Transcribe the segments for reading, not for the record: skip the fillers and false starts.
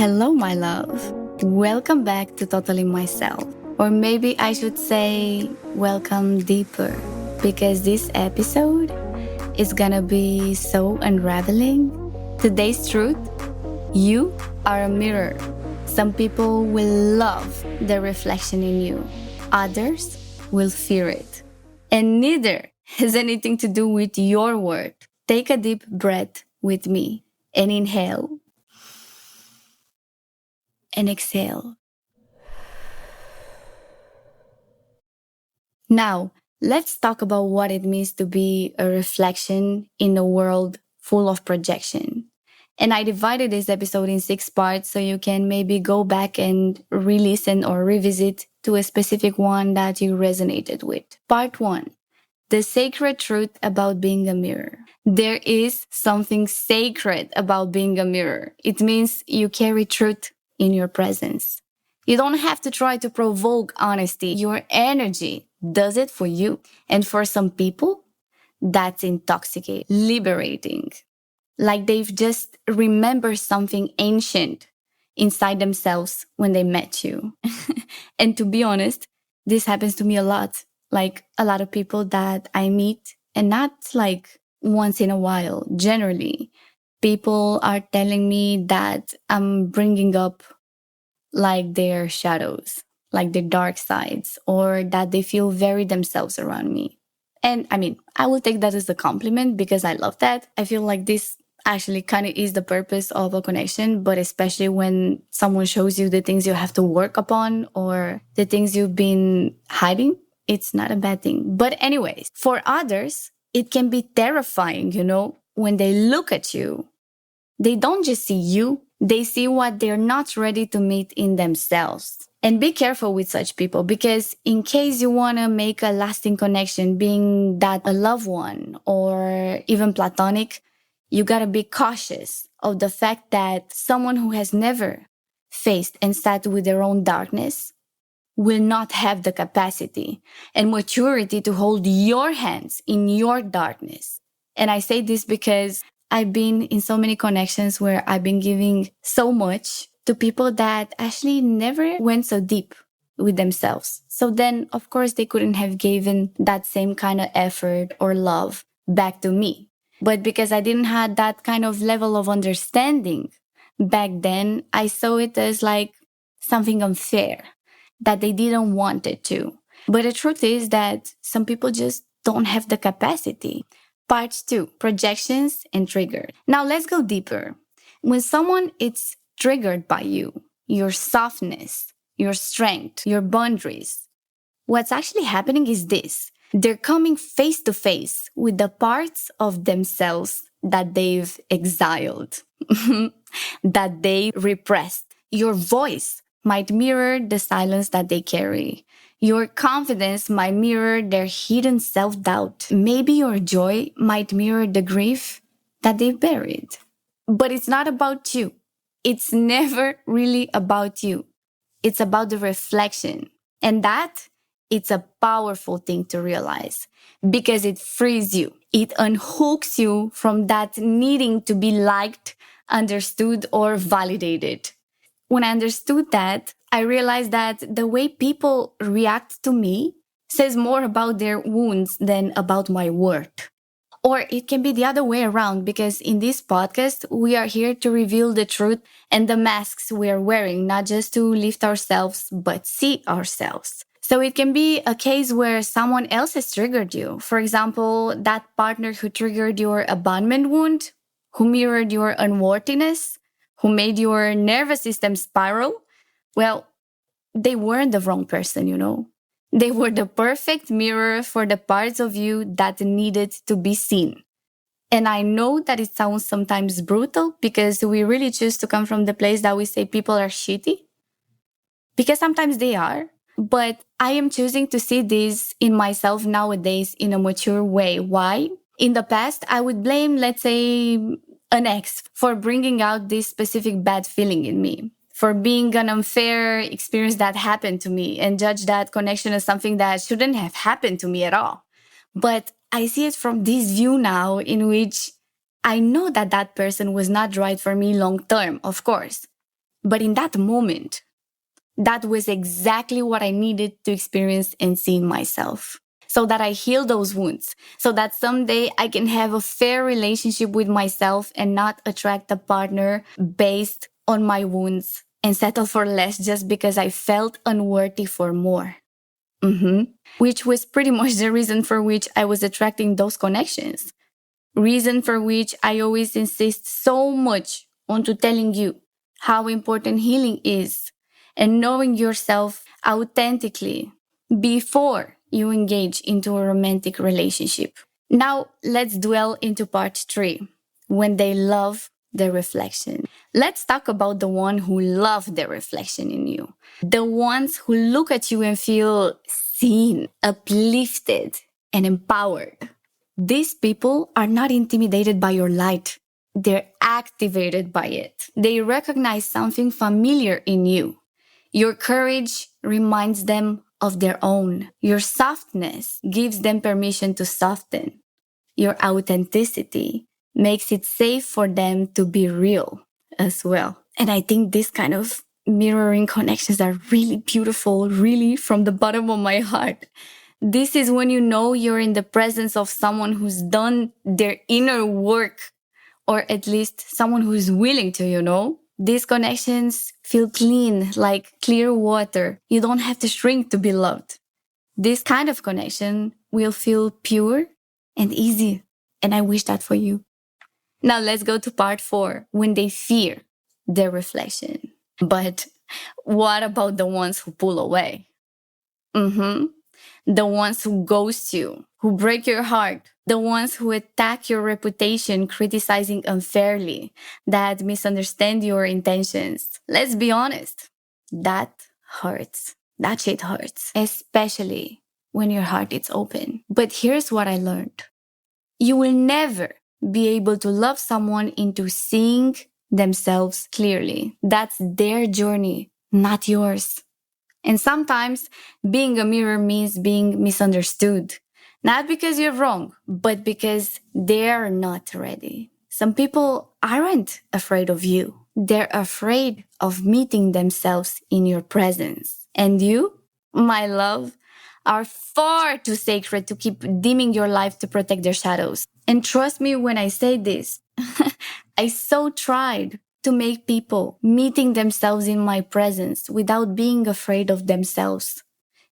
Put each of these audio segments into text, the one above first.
Hello, my love. Welcome back to Totally Myself. Or maybe I should say, welcome deeper. Because this episode is gonna be so unraveling. Today's truth: you are a mirror. Some people will love the reflection in you, others will fear it. And neither has anything to do with your worth. Take a deep breath with me and inhale and exhale. Now, let's talk about what it means to be a reflection in a world full of projection. And I divided this episode in 6 parts so you can maybe go back and re-listen or revisit to a specific one that you resonated with. Part 1. The sacred truth about being a mirror. There is something sacred about being a mirror. It means you carry truth in your presence. You don't have to try to provoke honesty. Your energy does it for you. And for some people, that's intoxicating, liberating. Like they've just remembered something ancient inside themselves when they met you. And to be honest, this happens to me a lot. Like a lot of people that I meet, and not like once in a while, generally, people are telling me that I'm bringing up like their shadows, like their dark sides, or that they feel very themselves around me. And I mean, I will take that as a compliment because I love that. I feel like this actually kind of is the purpose of a connection, but especially when someone shows you the things you have to work upon or the things you've been hiding, it's not a bad thing. But anyways, for others, it can be terrifying, when they look at you. They don't just see you, they see what they're not ready to meet in themselves. And be careful with such people, because in case you want to make a lasting connection, being that a loved one or even platonic, you got to be cautious of the fact that someone who has never faced and sat with their own darkness will not have the capacity and maturity to hold your hands in your darkness. And I say this because I've been in so many connections where I've been giving so much to people that actually never went so deep with themselves. So then, of course, they couldn't have given that same kind of effort or love back to me. But because I didn't have that kind of level of understanding back then, I saw it as like something unfair, that they didn't want it to. But the truth is that some people just don't have the capacity. Part 2, projections and triggered. Now let's go deeper. When someone is triggered by you, your softness, your strength, your boundaries, what's actually happening is this. They're coming face to face with the parts of themselves that they've exiled, that they repressed. Your voice might mirror the silence that they carry. Your confidence might mirror their hidden self-doubt. Maybe your joy might mirror the grief that they've buried. But it's not about you. It's never really about you. It's about the reflection. And that, it's a powerful thing to realize because it frees you. It unhooks you from that needing to be liked, understood, or validated. When I understood that, I realized that the way people react to me says more about their wounds than about my worth. Or it can be the other way around, because in this podcast, we are here to reveal the truth and the masks we are wearing, not just to lift ourselves, but see ourselves. So it can be a case where someone else has triggered you. For example, that partner who triggered your abandonment wound, who mirrored your unworthiness, who made your nervous system spiral. Well, they weren't the wrong person, They were the perfect mirror for the parts of you that needed to be seen. And I know that it sounds sometimes brutal because we really choose to come from the place that we say people are shitty. Because sometimes they are. But I am choosing to see this in myself nowadays in a mature way. Why? In the past, I would blame, let's say, an ex for bringing out this specific bad feeling in me, for being an unfair experience that happened to me, and judge that connection as something that shouldn't have happened to me at all. But I see it from this view now, in which I know that that person was not right for me long term, of course. But in that moment, that was exactly what I needed to experience and see in myself. So that I heal those wounds. So that someday I can have a fair relationship with myself and not attract a partner based on my wounds and settle for less just because I felt unworthy for more. Which was pretty much the reason for which I was attracting those connections. Reason for which I always insist so much onto telling you how important healing is and knowing yourself authentically before you engage into a romantic relationship. Now, let's dwell into part 3, when they love their reflection. Let's talk about the one who love their reflection in you. The ones who look at you and feel seen, uplifted, and empowered. These people are not intimidated by your light. They're activated by it. They recognize something familiar in you. Your courage reminds them of their own. Your softness gives them permission to soften. Your authenticity makes it safe for them to be real as well. And I think this kind of mirroring connections are really beautiful, really from the bottom of my heart. This is when you know you're in the presence of someone who's done their inner work, or at least someone who's willing to, These connections feel clean, like clear water. You don't have to shrink to be loved. This kind of connection will feel pure and easy. And I wish that for you. Now let's go to part 4, when they fear their reflection. But what about the ones who pull away? The ones who ghost you, who break your heart, the ones who attack your reputation, criticizing unfairly, that misunderstand your intentions. Let's be honest, that hurts. That shit hurts, especially when your heart is open. But here's what I learned. You will never be able to love someone into seeing themselves clearly. That's their journey, not yours. And sometimes being a mirror means being misunderstood. Not because you're wrong, but because they're not ready. Some people aren't afraid of you. They're afraid of meeting themselves in your presence. And you, my love, are far too sacred to keep dimming your life to protect their shadows. And trust me when I say this, I so tried to make people meeting themselves in my presence without being afraid of themselves,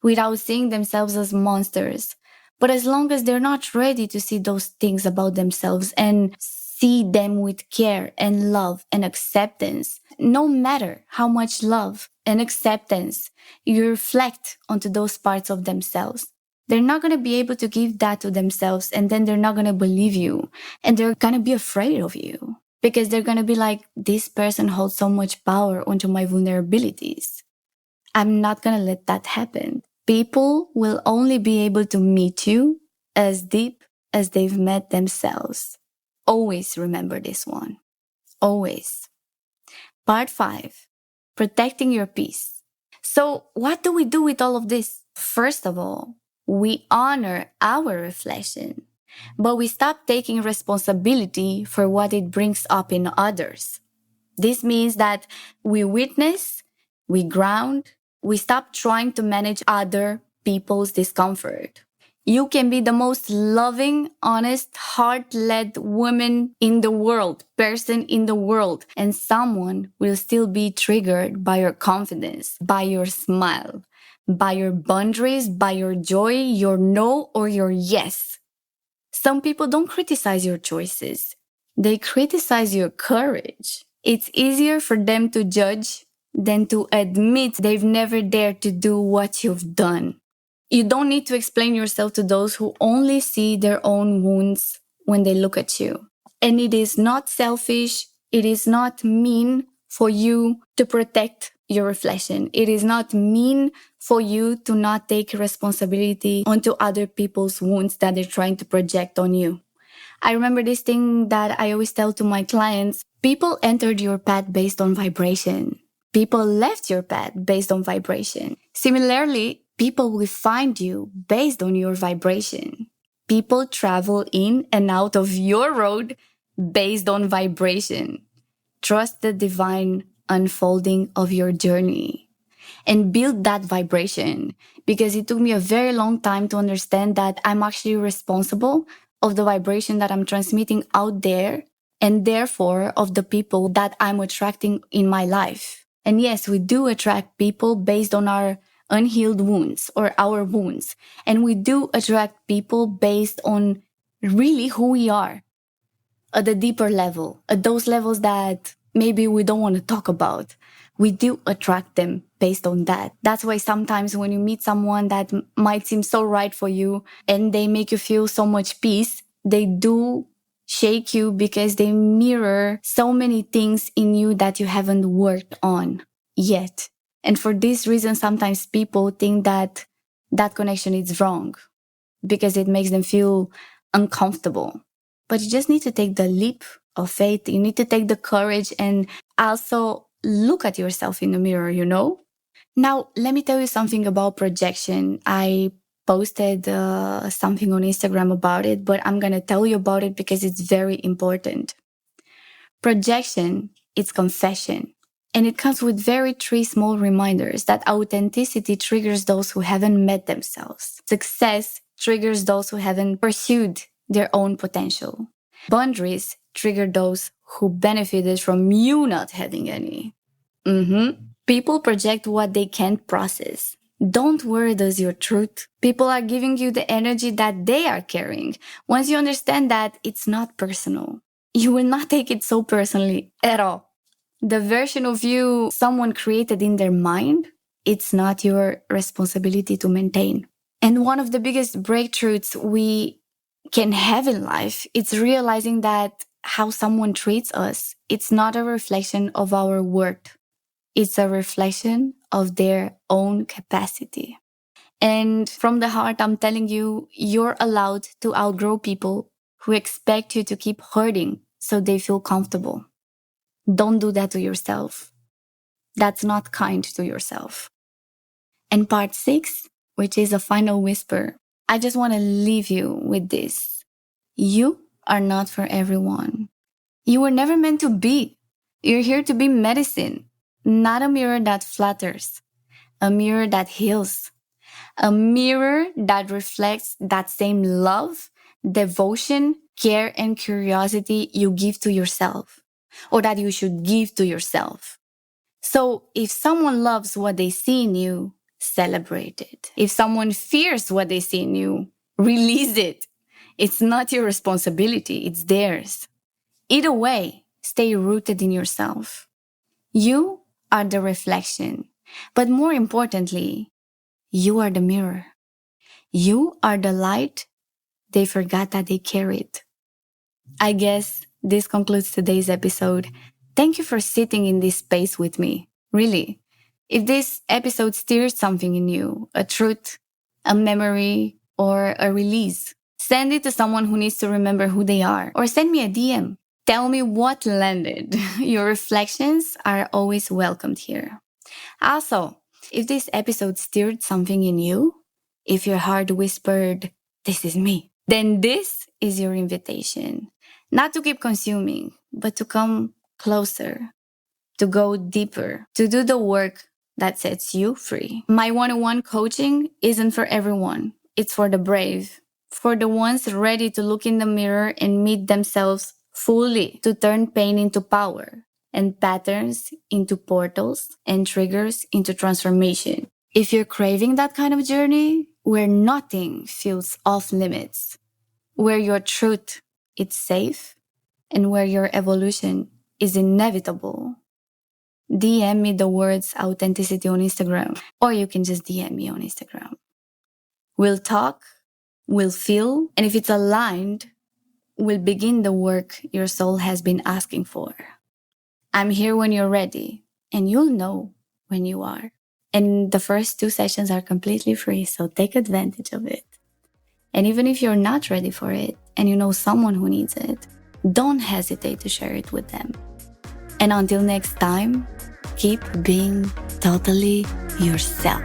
without seeing themselves as monsters. But as long as they're not ready to see those things about themselves and see them with care and love and acceptance, no matter how much love and acceptance you reflect onto those parts of themselves, they're not going to be able to give that to themselves, and then they're not going to believe you, and they're going to be afraid of you. Because they're going to be like, this person holds so much power onto my vulnerabilities. I'm not going to let that happen. People will only be able to meet you as deep as they've met themselves. Always remember this one. Always. Part 5, protecting your peace. So what do we do with all of this? First of all, we honor our reflection, but we stop taking responsibility for what it brings up in others. This means that we witness, we ground, we stop trying to manage other people's discomfort. You can be the most loving, honest, heart-led woman in the world, person in the world, and someone will still be triggered by your confidence, by your smile, by your boundaries, by your joy, your no or your yes. Some people don't criticize your choices. They criticize your courage. It's easier for them to judge than to admit they've never dared to do what you've done. You don't need to explain yourself to those who only see their own wounds when they look at you. And it is not selfish. It is not mean for you to protect your reflection. It is not mean for you to not take responsibility onto other people's wounds that they're trying to project on you. I remember this thing that I always tell to my clients. People entered your path based on vibration. People left your path based on vibration. Similarly, people will find you based on your vibration. People travel in and out of your road based on vibration. Trust the divine unfolding of your journey and build that vibration, because it took me a very long time to understand that I'm actually responsible of the vibration that I'm transmitting out there, and therefore of the people that I'm attracting in my life. And yes, we do attract people based on our unhealed wounds or our wounds. And we do attract people based on really who we are at the deeper level, at those levels that maybe we don't want to talk about. We do attract them based on that. That's why sometimes when you meet someone that might seem so right for you and they make you feel so much peace, they do shake you because they mirror so many things in you that you haven't worked on yet. And for this reason, sometimes people think that that connection is wrong because it makes them feel uncomfortable. But you just need to take the leap of faith. You need to take the courage and also look at yourself in the mirror, you know? Now, let me tell you something about projection. I posted something on Instagram about it, but I'm going to tell you about it because it's very important. Projection, it's confession. And it comes with very three small reminders that authenticity triggers those who haven't met themselves. Success triggers those who haven't pursued their own potential. Boundaries trigger those who benefited from you not having any. People project what they can't process. Don't worry, that's your truth. People are giving you the energy that they are carrying. Once you understand that, it's not personal. You will not take it so personally at all. The version of you someone created in their mind, it's not your responsibility to maintain. And one of the biggest breakthroughs we can have in life, it's realizing that how someone treats us, it's not a reflection of our worth. It's a reflection of their own capacity. And from the heart, I'm telling you, you're allowed to outgrow people who expect you to keep hurting so they feel comfortable. Don't do that to yourself. That's not kind to yourself. And part 6, which is a final whisper, I just want to leave you with this. You are not for everyone. You were never meant to be. You're here to be medicine, not a mirror that flatters, a mirror that heals, a mirror that reflects that same love, devotion, care, and curiosity you give to yourself, or that you should give to yourself. So if someone loves what they see in you, celebrate it. If someone fears what they see in you, release it. It's not your responsibility, it's theirs. Either way, stay rooted in yourself. You are the reflection, but more importantly, you are the mirror. You are the light they forgot that they carried. I guess this concludes today's episode. Thank you for sitting in this space with me. Really. If this episode stirs something in you, a truth, a memory, or a release, send it to someone who needs to remember who they are, or send me a DM. Tell me what landed. Your reflections are always welcomed here. Also, if this episode stirred something in you, if your heart whispered, "This is me," then this is your invitation. Not to keep consuming, but to come closer, to go deeper, to do the work that sets you free. My one-on-one coaching isn't for everyone. It's for the brave, for the ones ready to look in the mirror and meet themselves fully, to turn pain into power and patterns into portals and triggers into transformation. If you're craving that kind of journey where nothing feels off limits, where your truth is safe, and where your evolution is inevitable, DM me the words authenticity on Instagram, or you can just DM me on Instagram. We'll talk, we'll feel, and if it's aligned, we'll begin the work your soul has been asking for. I'm here when you're ready, and you'll know when you are. And the first 2 sessions are completely free, so take advantage of it. And even if you're not ready for it, and you know someone who needs it, don't hesitate to share it with them. And until next time, keep being totally yourself.